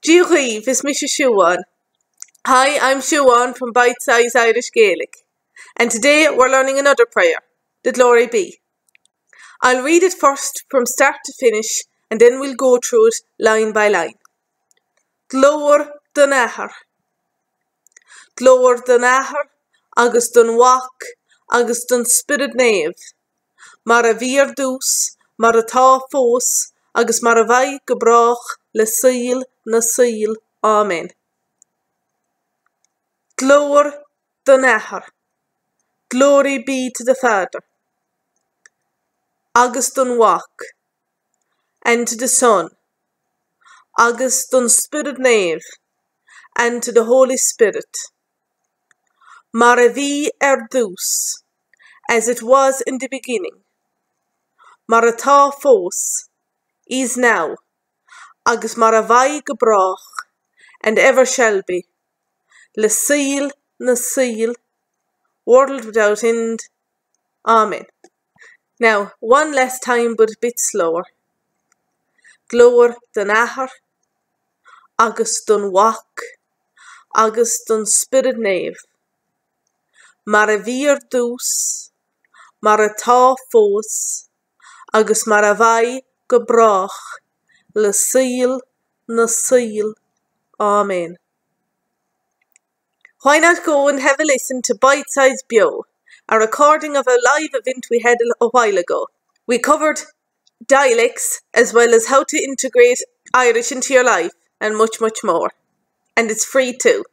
Gloh-ir is Mr. Spiorad. Hi, I'm Spiorad from Bite Size Irish Gaelic, and today we're learning another prayer, the Glóir. I'll read it first from start to finish, and then we'll go through it line by line. Gloh-ir don Athair. Gloh-ir don Athair, agus don Mhac, agus don Spir-ud Nayv. Mar a bheidh duss, mar a-taw fohs, agus mar a bheidh go brách, saol na saol. Aw-mayn. Gloh-ir don Athair. Glory be to the Father, agus don Mhac, and to the Son, agus don Spir-ud Nayv, and to the Holy Spirit. Mar a bheidh duss, as it was in the beginning. Mar a-taw fohs, is now, agus mar a bheidh go brách, and ever shall be. Saol na saol, world without end. Amen. Now, one last time but a bit slower. Gloh-ir don Athair, agus don Mhac, agus don Spir-ud Nayv. Mar a bheidh duss, mar a-taw fohs, agus mar a bheidh go brách, saol na saol. Amen. Why not go and have a listen to Bite Size Bio, a recording of a live event we had a while ago. We covered dialects as well as how to integrate Irish into your life and much, much more. And it's free too.